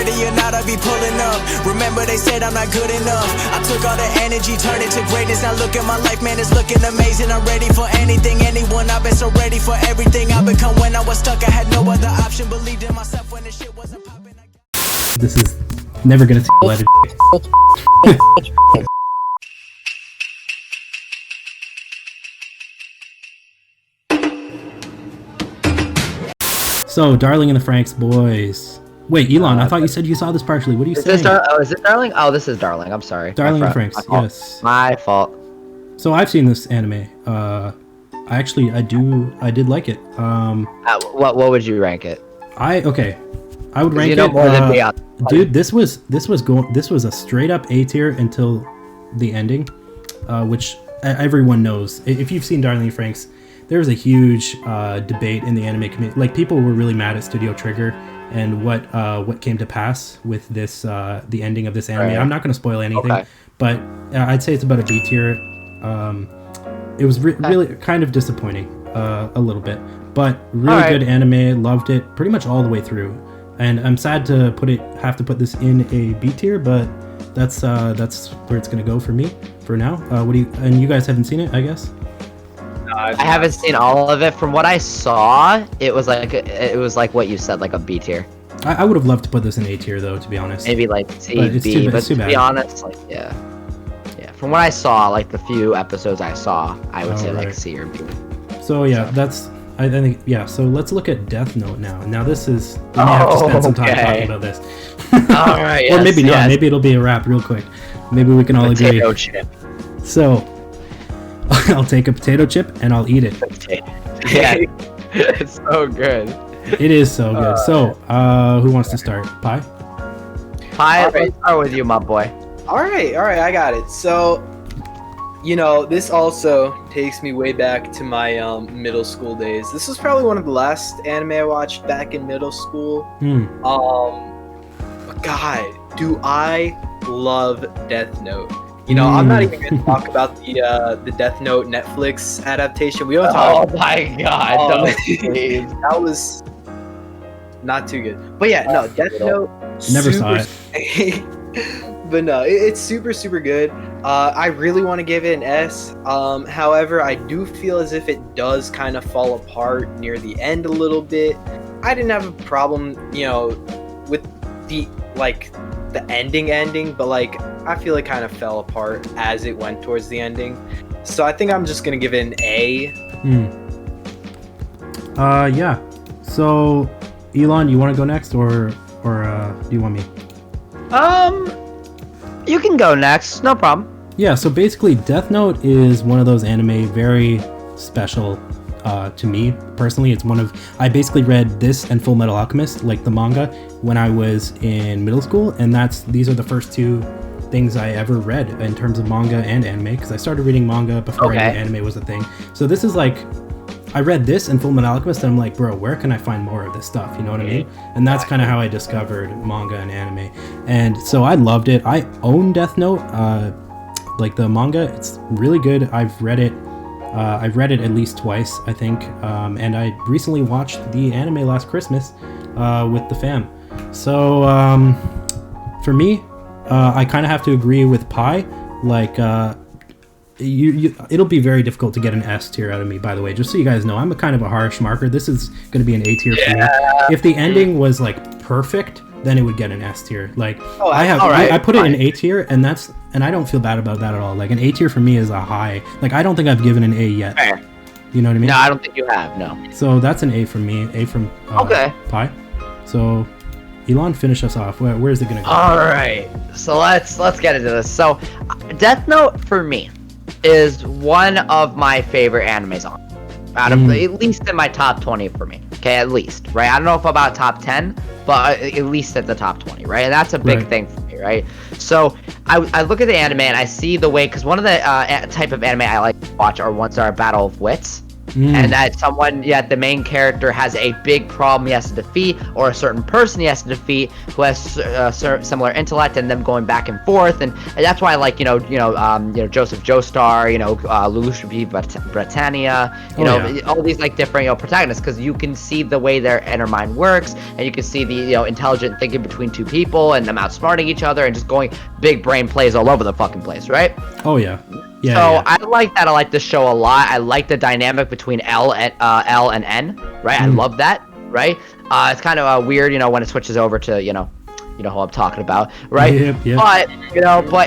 ready or not, I'll be pulling up. Remember they said I'm not good enough. I took all the energy, turned it to greatness. Now look at my life, man, it's looking amazing. I'm ready for anything, anyone. I've been so ready for everything I become. When I was stuck, I had no other option. Believed in myself when the shit wasn't popping. This is never gonna see the light of day. So, Darling in the Franxx boys. Wait, Elon, I thought you said you saw this partially. What are you saying? Is it Darling? Oh, this is Darling. I'm sorry. Darling in the Franxx, yes. My fault. So I've seen this anime. I did like it. What would you rank it? I would rank you know it. More than me. Dude, this was a straight up A tier until the ending, which everyone knows. If you've seen Darling in the Franxx, there was a huge debate in the anime community. Like, people were really mad at Studio Trigger and what came to pass with this the ending of this anime. Right. I'm not going to spoil anything, but I'd say it's about a B tier. It was really kind of disappointing a little bit, but really good anime. Loved it pretty much all the way through. And I'm sad to have to put this in a B tier, but that's where it's gonna go for me for now. And you guys haven't seen it, I guess? I haven't seen all of it. From what I saw, it was like what you said, like a B tier. I would have loved to put this in A tier though, to be honest. Maybe like C, B, but to be honest, like yeah. From what I saw, like the few episodes I saw, I would say like C or B. So yeah, I think so let's look at Death Note now. Now this is we may have to spend some time talking about this. All right, or maybe not. Maybe it'll be a wrap real quick. Maybe we can all agree. Potato chip. So I'll take a potato chip and I'll eat it. Yeah, it's so good. It is so good. So who wants to start? Pi? Let's start with you, my boy. All right, I got it. So, this also takes me way back to my middle school days. This was probably one of the last anime I watched back in middle school. But God, do I love Death Note. I'm not even going to talk about the Death Note Netflix adaptation. We don't talk. Oh my God, that was not too good. But yeah, no, Death Note. Never saw it. But no, it's super, super good. I really want to give it an S. However, I do feel as if it does kind of fall apart near the end a little bit. I didn't have a problem, with the ending, but I feel it kind of fell apart as it went towards the ending. So I think I'm just gonna give it an A. Yeah. So, Elon, you want to go next, or do you want me? You can go next, no problem. Yeah, so basically Death Note is one of those anime very special to me personally. It's I basically read this and Full Metal Alchemist, like the manga, when I was in middle school, and these are the first two things I ever read in terms of manga and anime, because I started reading manga before I knew anime was a thing. So this is I read this and Full Metal Alchemist, and I'm like, bro, where can I find more of this stuff? You know what I mean? And that's kind of how I discovered manga and anime. And so I loved it. I own Death Note, the manga. It's really good. I've read it at least twice, I think. And I recently watched the anime last Christmas with the fam. So for me, I kind of have to agree with Pi. It'll be very difficult to get an S tier out of me, by the way, just so you guys know. I'm a kind of a harsh marker. This is going to be an A tier for me. If the ending was perfect, then it would get an S tier. I put it in A tier, and I don't feel bad about that at all. An A tier for me is a high. I don't think I've given an A yet. Fair. You know what I mean? No, I don't think you have. No. So that's an A from me. A from Pi. So Elon, finish us off. Where is it going to go? All right. So let's get into this. So Death Note for me is one of my favorite animes out of at least in my top 20 for me. Okay, at least, right? I don't know if about top 10, but at least at the top 20, right? And that's a big thing for me, right? So I look at the anime and I see the way, because one of the type of anime I like to watch are ones that are battle of wits, and that the main character has a big problem he has to defeat, or a certain person he has to defeat who has similar intellect, and them going back and forth, and that's why I like Joseph Joestar, Lelouch B. Britannia, all these like different protagonists, because you can see the way their inner mind works, and you can see the intelligent thinking between two people, and them outsmarting each other, and just going big brain plays all over the fucking place, right? Oh yeah. Yeah, so yeah. I like that. I like this show a lot. I like the dynamic between L and N, right? I love that, right? It's kind of weird, when it switches over to, who I'm talking about, right? Yep. But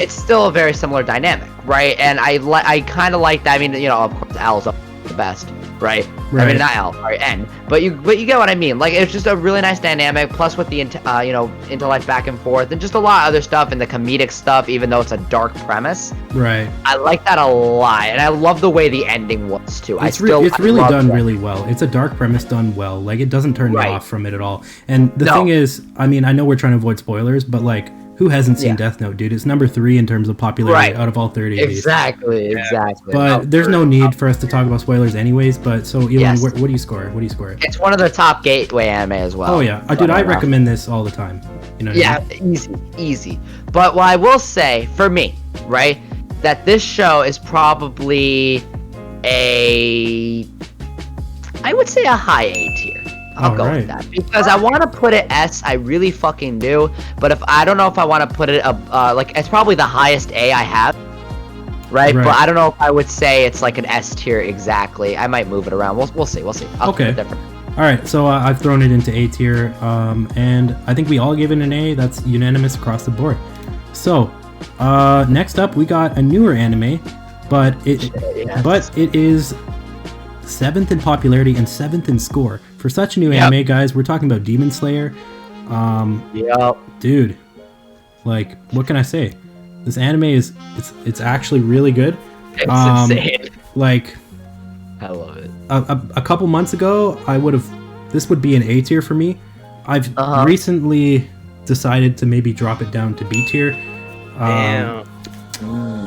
it's still a very similar dynamic, right? And I kind of like that. I mean, of course, L's the best, right? I mean, not L, sorry, N. But you get what I mean. Like, it's just a really nice dynamic. Plus, with the intellect back and forth, and just a lot of other stuff, and the comedic stuff. Even though it's a dark premise, right? I like that a lot, and I love the way the ending was too. It's really done really well. It's a dark premise done well. Like, it doesn't turn you off from it at all. And the thing is, I mean, I know we're trying to avoid spoilers, but like, who hasn't seen Death Note, dude? It's number 3 in terms of popularity out of all 30 of these. Exactly. But there's no need for us to talk about spoilers anyways. But so, Elon, what do you score it? It's one of the top gateway anime as well. Oh yeah, dude, I recommend this all the time. What I mean? Easy. But what I will say, for me, right, that this show is probably I would say a high A tier. I'll go with that, because I want to put it S. I really fucking do. But I don't know if I want to put it it's probably the highest A I have, right? But I don't know if I would say it's like an S tier exactly. I might move it around. We'll see. I'll keep it different. All right, so I've thrown it into A tier, and I think we all gave it an A. That's unanimous across the board. So next up, we got a newer anime, but it is 7th in popularity and 7th in score. For such a new anime, guys, we're talking about Demon Slayer. Dude, like, what can I say? This anime it's actually really good. It's insane. Like, I love it. A couple months ago, this would be an A tier for me. I've recently decided to maybe drop it down to B tier.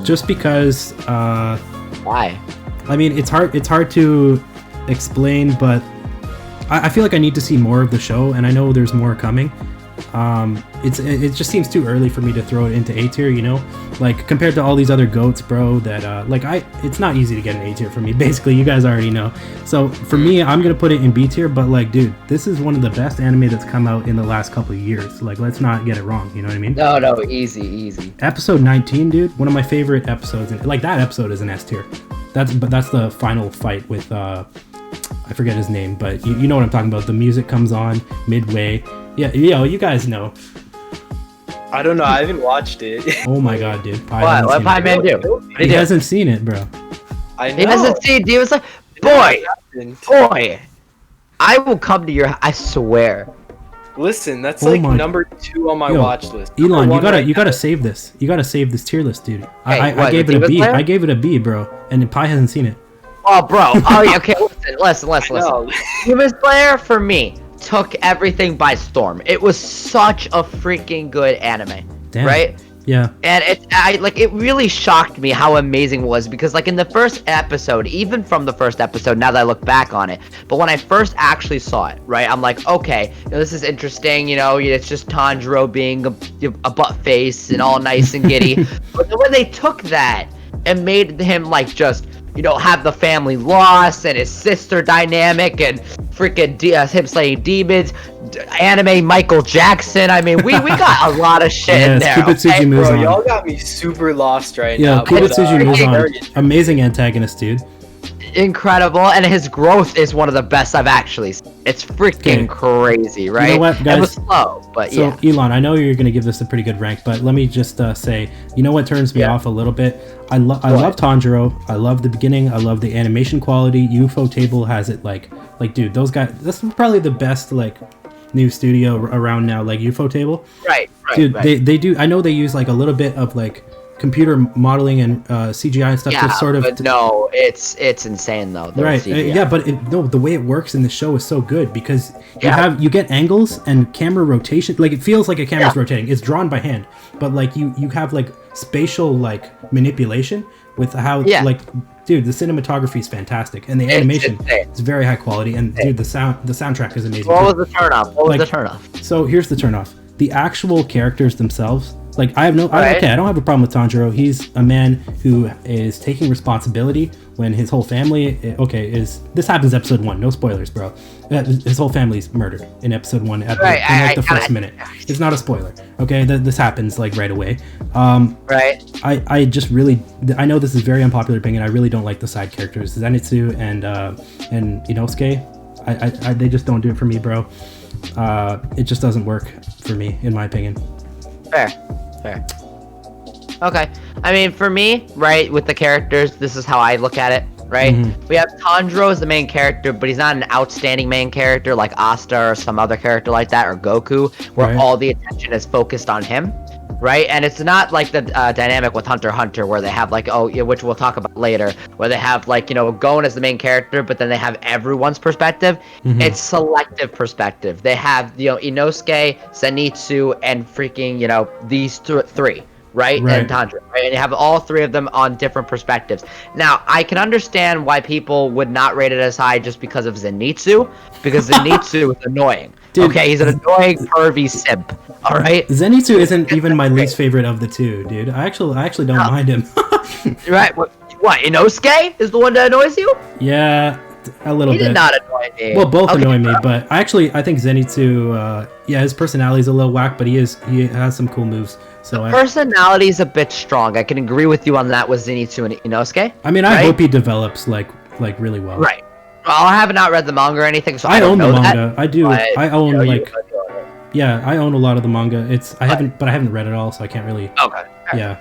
Just because. Why? I mean, it's hard to explain, but I feel like I need to see more of the show, and I know there's more coming. It just seems too early for me to throw it into A tier, like compared to all these other goats, bro. That it's not easy to get an A tier for me. Basically, you guys already know. So for me, I'm gonna put it in B tier. But like, dude, this is one of the best anime that's come out in the last couple of years. Like, let's not get it wrong. You know what I mean? No, easy. Episode 19, dude, one of my favorite episodes. Like, that episode is an S tier. That's the final fight with I forget his name, but you know what I'm talking about. The music comes on midway. Yeah, you guys know. I don't know. I haven't watched it. Oh my god, dude. What Pie Man do? He hasn't seen it, bro. I know. He hasn't seen it. He was like, boy, I will come to your. I swear. Listen, that's number 2 on my watch list. Elon, you gotta save this. You gotta save this tier list, dude. I gave it a B. I gave it a B, bro. And Pi hasn't seen it. Oh, bro. Oh, yeah, okay. Listen. Demon Slayer, for me, took everything by storm. It was such a freaking good anime. Damn. Right? Yeah. And it really shocked me how amazing it was, because like in the first episode, even from the first episode, now that I look back on it, but when I first actually saw it, right, I'm like, okay, this is interesting, it's just Tanjiro being a butt face and all nice and giddy. But then when they took that and made him like just have the family loss and his sister dynamic and freaking him slaying demons, anime Michael Jackson. I mean, we got a lot of shit in there. Kubitsuji Muzan. Bro, y'all got me super lost right now. now. Kubitsuji Muzan, amazing antagonist, dude. Incredible, and his growth is one of the best I've actually seen. It's freaking crazy, right? You know what, guys? It was slow, but so, Elon, I know you're going to give this a pretty good rank, but let me just say, you know what turns me off a little bit? I love Tanjiro. I love the beginning. I love the animation quality. UFO Table has it like, dude, those guys, that's probably the best, like, new studio around now, like UFO Table. Right. Dude, they do, I know they use, like, a little bit of, like, computer modeling and CGI and stuff to sort of. But no, it's insane though. Right. But the way it works in the show is so good, because you get angles and camera rotation. Like, it feels like a camera's rotating. It's drawn by hand, but like you have like spatial like manipulation with how like dude, the cinematography is fantastic, and the animation is very high quality, and dude, the soundtrack is amazing. What was the turnoff? So here's the turnoff: the actual characters themselves. Like I don't have a problem with Tanjiro. He's a man who is taking responsibility when his whole family. This happens episode 1. No spoilers, bro. His whole family's murdered in episode 1. In the first minute. It's not a spoiler. Okay, this happens like right away. I just really, I know this is very unpopular opinion. I really don't like the side characters, Zenitsu and Inosuke. They just don't do it for me, bro. It just doesn't work for me, in my opinion. Fair. Okay. I mean, for me, right, with the characters, this is how I look at it, right? Mm-hmm. We have Tanjiro as the main character, but he's not an outstanding main character like Asta or some other character like that, or Goku, where all the attention is focused on him, right? And it's not like the dynamic with Hunter x Hunter, where they have like, which we'll talk about later, where they have like, Gon as the main character, but then they have everyone's perspective. Mm-hmm. It's selective perspective. They have, Inosuke, Zenitsu, and freaking, these three. Right? And Tanjiro, right? And you have all three of them on different perspectives. Now, I can understand why people would not rate it as high just because of Zenitsu, because Zenitsu is annoying. Dude, okay, he's an annoying, pervy simp. All right? Zenitsu isn't even my least favorite of the two, dude. I actually don't mind him. Right? What? Inosuke is the one that annoys you? Yeah, a little bit. He did not annoy me. Well, both annoy me, but I think Zenitsu, his personality's a little whack, but he has some cool moves. So personality is a bit strong. I can agree with you on that with Zenitsu and Inosuke. I mean, I hope he develops like really well. Right. Well, I have not read the manga or anything, so I own don't know the manga. That, I do. I own I own a lot of the manga. I haven't read it all, so I can't really. Okay. Yeah.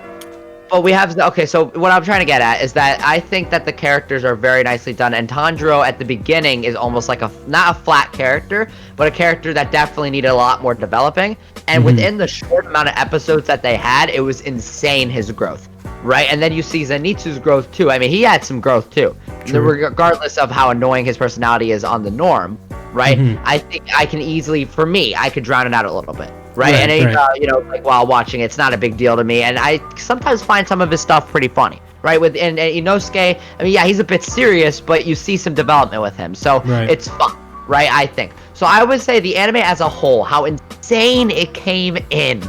But we have so what I'm trying to get at is that I think that the characters are very nicely done, and Tanjiro at the beginning is almost like not a flat character, but a character that definitely needed a lot more developing. And within the short amount of episodes that they had, it was insane, his growth, right? And then you see Zenitsu's growth too. I mean, he had some growth too, regardless of how annoying his personality is on the norm, right? I think I could drown it out a little bit. Right, and like while watching it's not a big deal to me, and I sometimes find some of his stuff pretty funny, right? And Inosuke, I mean, yeah, he's a bit serious, but you see some development with him, so it's fun, right? I think so. I would say the anime as a whole, how insane it came in,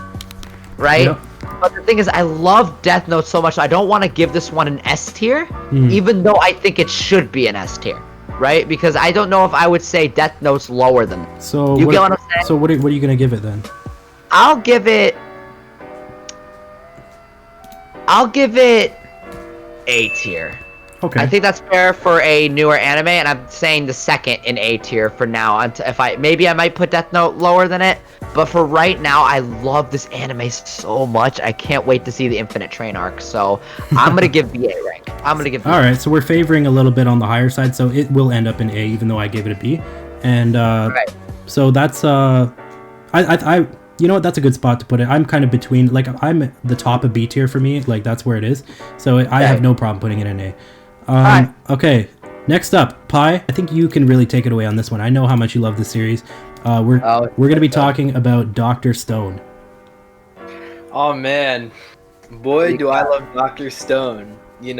right? Yep. But the thing is, I love Death Note so much, I don't want to give this one an S tier, even though I think it should be an S tier. Right, because I don't know if I would say Death Note's lower than that. So you get what I'm saying? So what are you gonna give it then? I'll give it A tier. Okay. I think that's fair for a newer anime, and I'm saying the second in A tier for now. I might put Death Note lower than it, but for right now, I love this anime so much. I can't wait to see the Infinite Train arc. So I'm gonna give the A rank. All right, so we're favoring a little bit on the higher side, so it will end up in A, even though I gave it a B. And so that's you know what? That's a good spot to put it. I'm kind of between, like, I'm at the top of B tier for me. Like, that's where it is. So I have no problem putting it in A. Okay, next up, Pi. I think you can really take it away on this one. I know how much you love this series. We're going to be talking about Dr. Stone. Oh, man. Boy, do I love Dr. Stone, This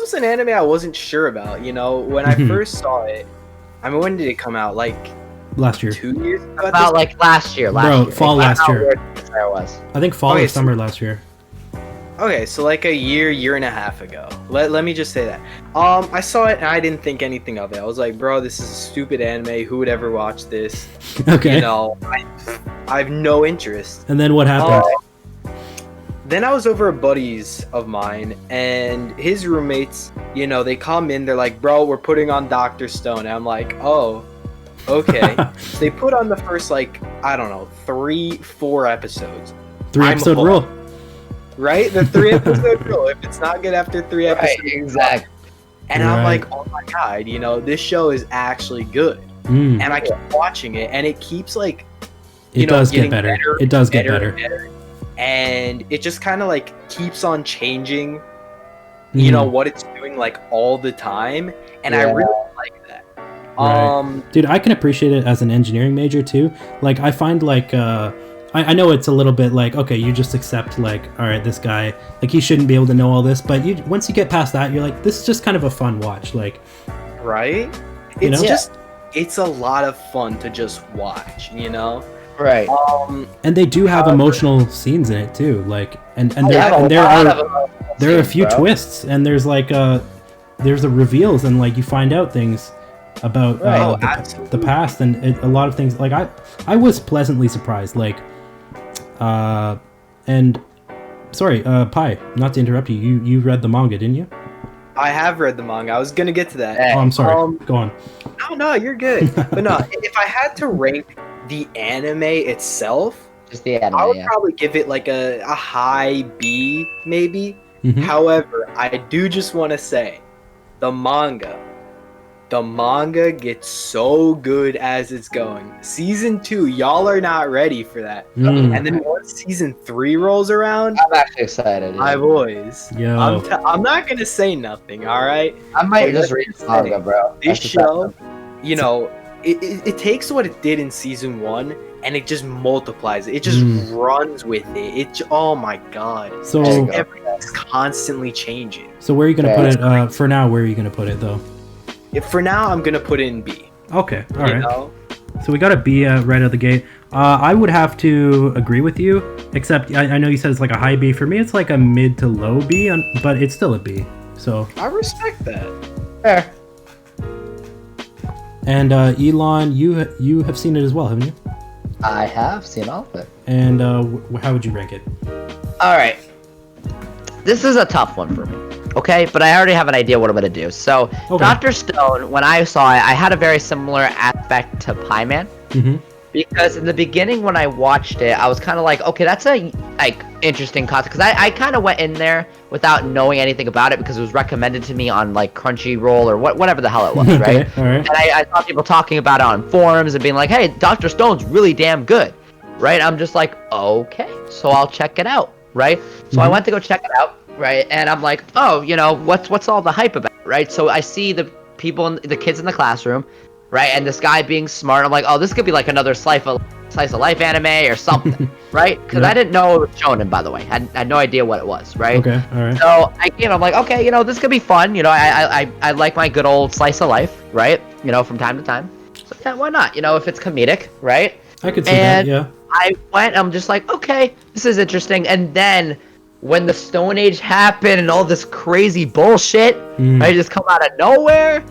was an anime I wasn't sure about, When I first saw it, I mean, when did it come out? Like... Last year. 2 years? About like last year. Fall last year. There was. I think fall or summer last year. Okay, so like a year and a half ago. Let me just say that. I saw it and I didn't think anything of it. I was like, bro, this is a stupid anime. Who would ever watch this? Okay. I have no interest. And then what happened? Then I was over at buddies of mine, and his roommates, they come in, they're like, bro, we're putting on Dr. Stone. And I'm like, oh. Okay. They put on the first, 3-4 episodes. 3-episode rule. Right? The 3-episode rule. If it's not good after 3 episodes. Right, exactly. And I'm like, oh my god, this show is actually good. And I keep watching it, and it keeps, it does get better. It does get better. And it just kind of, keeps on changing, what it's doing, all the time. And I really like that. Right. Dude, I can appreciate it as an engineering major too. I find I know it's a little bit like, okay, you just accept like, all right, this guy, like he shouldn't be able to know all this, but once you get past that, you're like, this is just kind of a fun watch, like, right? You It's know? just it's a lot of fun to just watch, you know. Right. and they do have emotional scenes in it too, like, and Yeah, there are a scenes, few bro. twists, and there's like there's the reveals, and like you find out things about Right. Oh, the absolutely. past, and a lot of things. Like I was pleasantly surprised. Like, and sorry, Pi, not to interrupt you. You read the manga, didn't you? I have read the manga. I was gonna get to that. Hey. Oh, I'm sorry. Um, Go on. No, you're good. But no, if I had to rank the anime itself, Just the anime, I would yeah. probably give it like a high B, maybe. Mhm. However, I do just want to say, the manga gets so good as it's going. Season 2, y'all are not ready for that. Mm. And then once season 3 rolls around, I'm actually excited. my Yeah. boys, Yo. I'm not gonna say nothing. All right. I might But just let read me the manga, say, bro. This That's just show, you know, it takes what it did in season 1 and it just multiplies it. It just runs with it. Oh my god. So There you go. Everything's constantly changing. so where are you gonna Yeah. put it? For now, where are you gonna put it though? For now, I'm gonna put it in B. Okay, all You right. know? So we got a B right out of the gate. I would have to agree with you, except I know you said it's like a high B. For me, it's like a mid to low B, but it's still a B. So, I respect that. fair. and Elon, you have seen it as well, haven't you? I have seen all of it. And how would you rank it? All right. This is a tough one for me. Okay, but I already have an idea what I'm gonna do. So, Okay. Dr. Stone, when I saw it, I had a very similar aspect to Pie Man. Mm-hmm. Because in the beginning when I watched it, I was kind of like, okay, that's a like interesting concept. Because I kind of went in there without knowing anything about it because it was recommended to me on like Crunchyroll or whatever the hell it was, right? Okay, all right. And I saw people talking about it on forums and being like, hey, Dr. Stone's really damn good, right? I'm just like, okay, so I'll check it out, right? So I Mhm. went to go check it out, right? And I'm like, oh, you know, what's all the hype about, right? So I see the people, the kids in the classroom, right? And this guy being smart. I'm like, oh, this could be like another slice of life anime or something, right? Because Yeah. I didn't know it was Shonen, by the way. I had no idea what it was, right? Okay, all right. So I'm like, okay, you know, this could be fun. You know, I like my good old slice of life, right? You know, from time to time. So yeah, why not? You know, if it's comedic, right? I could see that. and- Yeah. I went. I'm just like, okay, this is interesting. And then when the Stone Age happened and all this crazy bullshit, Mm. I just come out of nowhere.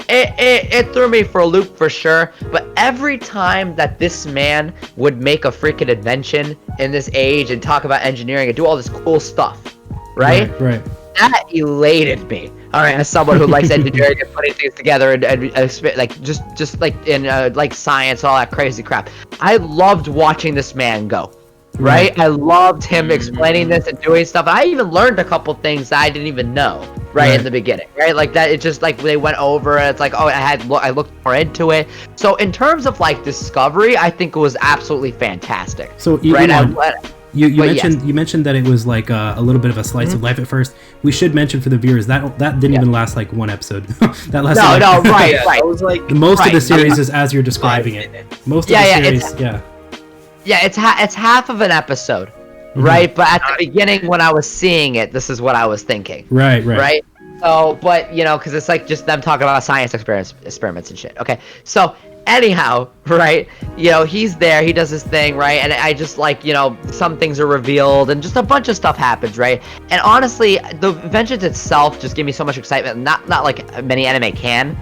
It threw me for a loop for sure. But every time that this man would make a freaking invention in this age and talk about engineering and do all this cool stuff, right? Right. That elated me. All right, as someone who likes engineering and putting things together and like just like in like science, all that crazy crap. I loved watching this man go. Right? I loved him explaining this and doing stuff. I even learned a couple things that I didn't even know right in the beginning. Right? Like that. It just like they went over. It's like, oh, I looked more into it. So in terms of like discovery, I think it was absolutely fantastic. So Right? Elon, you but mentioned that it was like a little bit of a slice of life at first. We should mention for the viewers that didn't even last like one episode. That lasted No, like, no, right, Yeah, right. I was like, most of the Right. series is as you're describing it. Most of Yeah, the yeah, series, yeah. Yeah, it's half of an episode, right? But at the beginning when I was seeing it, this is what I was thinking. Right. Right? So, but, you know, because it's like just them talking about science experiments and shit. Okay, so anyhow, right, you know, he's there, he does his thing, right, and I just like, you know, some things are revealed and just a bunch of stuff happens, right? And honestly, the inventions itself just give me so much excitement, not like many anime can,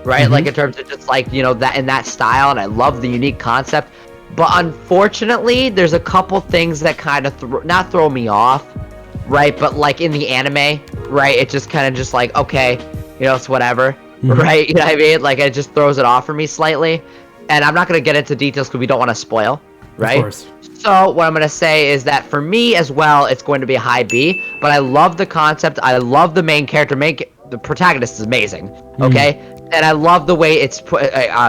right? Like in terms of just like, you know, that in that style, and I love the unique concept. But unfortunately, there's a couple things that kind of not throw me off, right? But like in the anime, right? It just kind of just like, okay, you know, it's whatever, right? You know what I mean? Like it just throws it off for me slightly. And I'm not going to get into details because we don't want to spoil, right? Of course. So what I'm going to say is that for me as well, it's going to be a high B. But I love the concept. I love the main character. The protagonist is amazing, okay? And I love the way it's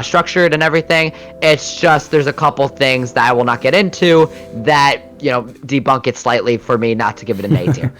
structured and everything. It's just there's a couple things that I will not get into that, you know, debunk it slightly for me not to give it an A tier.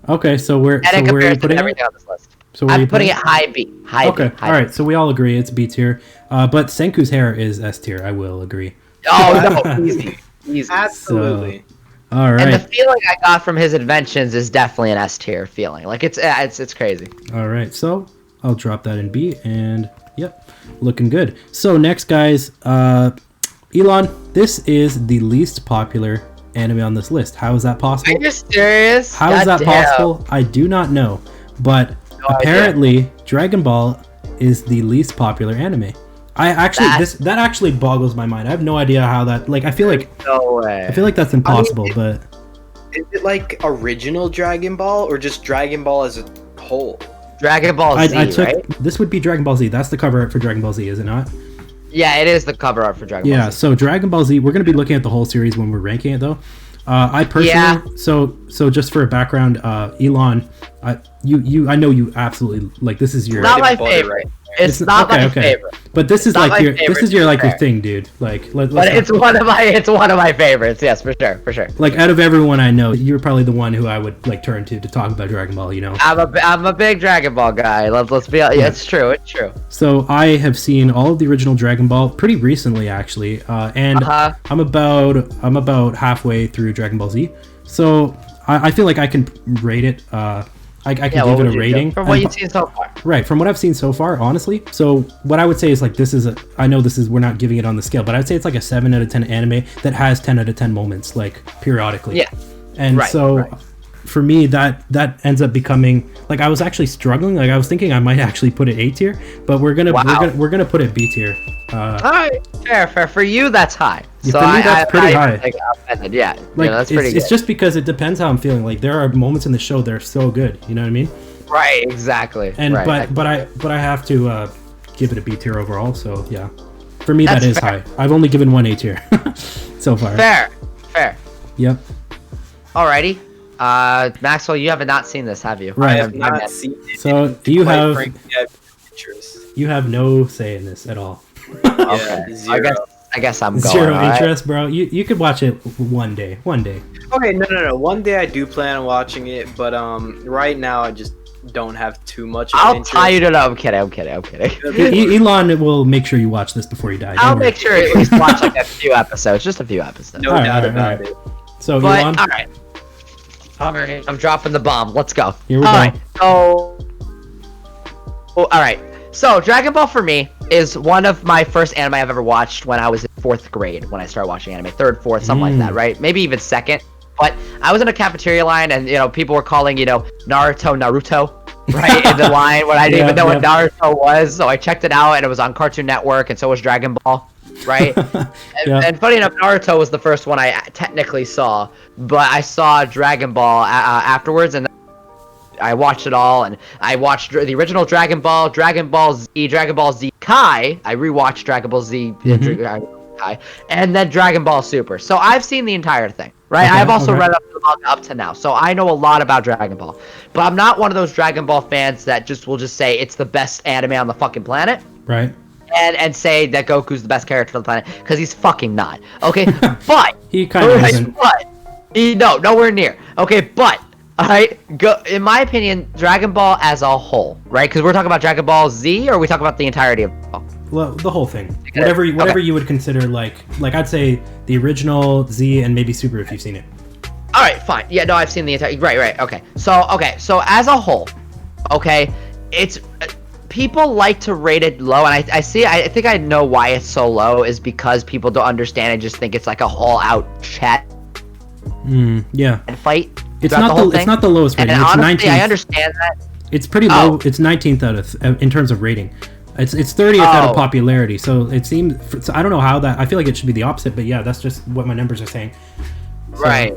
Okay, so where And in are you comparison putting to it? everything on this list. So where are you I'm putting it high B. High Okay, B. High all right. B. So we all agree it's B tier. But Senku's hair is S tier. I will agree. Oh, no, easy. Easy. Absolutely. All right. And the feeling I got from his inventions is definitely an S tier feeling. Like it's crazy. All right, so I'll drop that in B, and yep, looking good. So next, guys, Elon, this is the least popular anime on this list. How is that possible? Are you serious? How is that possible? I do not know, but apparently Dragon Ball is the least popular anime. That actually boggles my mind. I have no idea how that. Like, I feel like No way. I feel like that's impossible, but. Is it like original Dragon Ball or just Dragon Ball as a whole? Dragon Ball Z, right? This would be Dragon Ball Z. That's the cover art for Dragon Ball Z, is it not? Yeah, it is the cover art for Dragon Ball Z. Yeah, so Dragon Ball Z, we're going to be looking at the whole series when we're ranking it, though. I personally, so just for a background, Elon, I know you absolutely like this is your. Not my favorite. It's not my favorite. But this is like your favorite, thing, dude. Like, but it's one of my favorites. Yes, for sure. Like, out of everyone I know, you're probably the one who I would like turn to talk about Dragon Ball. You know, I'm a big Dragon Ball guy. Let's be honest. Yeah, it's true. So I have seen all of the original Dragon Ball pretty recently, actually, and I'm about halfway through Dragon Ball Z. So I feel like I can rate it. I can give it a rating. From what you've seen so far. Right, from what I've seen so far, honestly. So what I would say is like we're not giving it on the scale, but I'd say it's like a 7 out of 10 anime that has 10 out of 10 moments, like periodically. Yeah. And for me, that ends up becoming like I was actually struggling. Like I was thinking I might actually put it A tier, but we're gonna put it B tier. All right, fair. For you, that's high. Yeah, so for me, that's pretty high. Yeah, like that's pretty good. It's just because it depends how I'm feeling. Like there are moments in the show that are so good. You know what I mean? Right. Exactly. And but I have to give it a B tier overall. So yeah, for me that is high. I've only given one A tier so far. Fair. Yep. Alrighty. Maxwell, you have not seen this, have you? Right. I have not seen it. So do you have? Frankly, I have interest. You have no say in this at all. Okay. Zero. I guess I'm going. Zero interest, bro. You could watch it one day. Okay, no. One day I do plan on watching it, but right now I just don't have too much. I'll tie you to that. I'm kidding. Elon will make sure you watch this before you die. I'll make sure at least watch like a few episodes, just a few episodes. No doubt about it. So but, Elon, all right, I'm dropping the bomb. Let's go. Here we go. Right, all right. So Dragon Ball for me is one of my first anime I've ever watched when I was in 4th grade when I started watching anime. 3rd, 4th, something like that, right? Maybe even 2nd. But I was in a cafeteria line and, people were calling, Naruto, right? In the line when I didn't even know what Naruto was. So I checked it out and it was on Cartoon Network and so was Dragon Ball, right? And funny enough, Naruto was the first one I technically saw. But I saw Dragon Ball afterwards and I watched it all, and I watched the original Dragon Ball, Dragon Ball Z, Dragon Ball Z Kai. I rewatched Dragon Ball Z, Kai, and then Dragon Ball Super. So I've seen the entire thing, right? I've also read up to now, so I know a lot about Dragon Ball. But I'm not one of those Dragon Ball fans that will just say it's the best anime on the fucking planet, right? And say that Goku's the best character on the planet, because he's fucking not. Okay, but he kind of isn't. Nowhere near. Okay, but. Alright, in my opinion, Dragon Ball as a whole, right? Because we're talking about Dragon Ball Z, or are we talking about the entirety of Well, the whole thing. Whatever you would consider, like I'd say the original, Z, and maybe Super if you've seen it. Alright, fine. Yeah, no, I've seen the entire... Right, okay. So as a whole, okay, it's... people like to rate it low, and I think I know why it's so low, is because people don't understand and just think it's like a all-out chat yeah. and fight. It's not the lowest rating. And it's honestly, 19th. I understand that. It's pretty low. It's 19th out of in terms of rating. It's 30th out of popularity. So it seems. So I don't know how that. I feel like it should be the opposite, but yeah, that's just what my numbers are saying. So, right.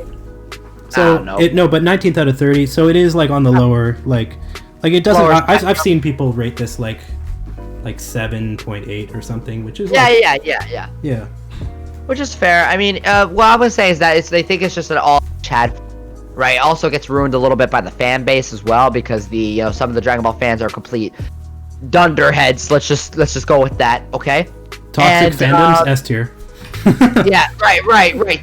So but 19th out of 30. So it is like on the lower like it doesn't. I've seen people rate this like 7.8 or something, which is yeah. Which is fair. I mean, what I would say is that they think it's just an all chat. Right, also gets ruined a little bit by the fan base as well, because some of the Dragon Ball fans are complete dunderheads. Let's just go with that, okay? Toxic fandoms, S tier. Yeah, right.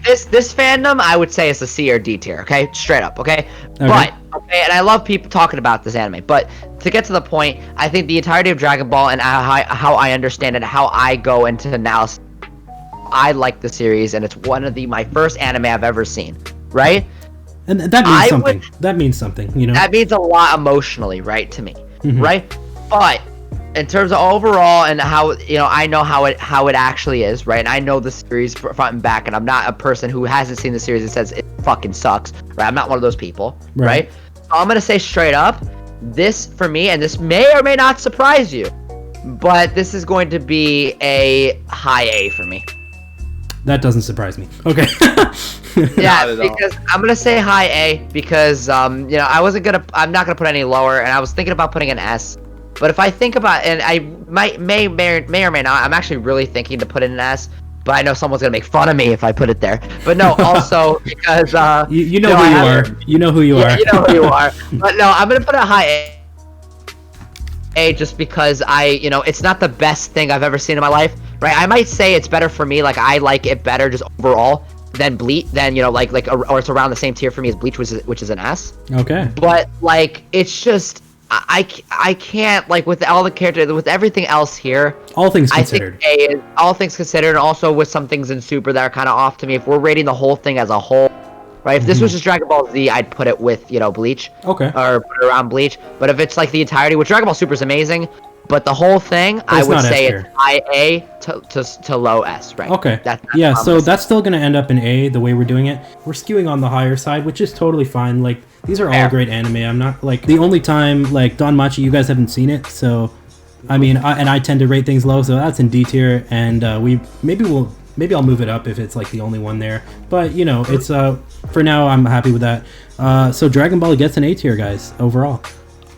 This fandom I would say is a C or D tier, okay? Straight up, okay? But and I love people talking about this anime, but to get to the point, I think the entirety of Dragon Ball and how I understand it, how I go into analysis I like the series, and it's one of my first anime I've ever seen, right? And that means something. That means something, you know? That means a lot emotionally, right, to me, Mhm. right? But in terms of overall and how, you know, I know how it actually is, right? And I know the series front and back, and I'm not a person who hasn't seen the series and says it fucking sucks, right? I'm not one of those people, right? So I'm gonna say straight up, this for me, and this may or may not surprise you, but this is going to be a high A for me. That doesn't surprise me. Okay. Yeah, Not at all. because I'm gonna say high A because you know, I'm not gonna put any lower, and I was thinking about putting an S. But if I think about, and I may or may not, I'm actually really thinking to put in an S. But I know someone's gonna make fun of me if I put it there. But no, also because you know who you are. You know who you are. you know who you are. But no, I'm gonna put a high A just because you know, it's not the best thing I've ever seen in my life, right? I might say it's better for me, like I like it better just overall than Bleach, than, you know, or it's around the same tier for me as Bleach, which is an S. Okay. But like, it's just I can't, like, with all the characters, with everything else here. All things I considered. think A is, all things considered, and also with some things in Super that are kind of off to me. If we're rating the whole thing as a whole, right? If this was just Dragon Ball Z, I'd put it with, you know, Bleach. Okay. Or put it around Bleach. But if it's like the entirety, which Dragon Ball Super is amazing, but the whole thing, I it's would not S say tier. it's high A to low S, right? Okay. That's Yeah, what I'm so gonna say. that's still going to end up in A, the way we're doing it. We're skewing on the higher side, which is totally fine. Like, these are all Fair. great anime. I'm not, like, the only time, like, Don Machi, you guys haven't seen it, so, I mean, I tend to rate things low, so that's in D tier, and maybe I'll move it up if it's, like, the only one there. But, you know, it's, for now, I'm happy with that. So Dragon Ball gets an A tier, guys, overall.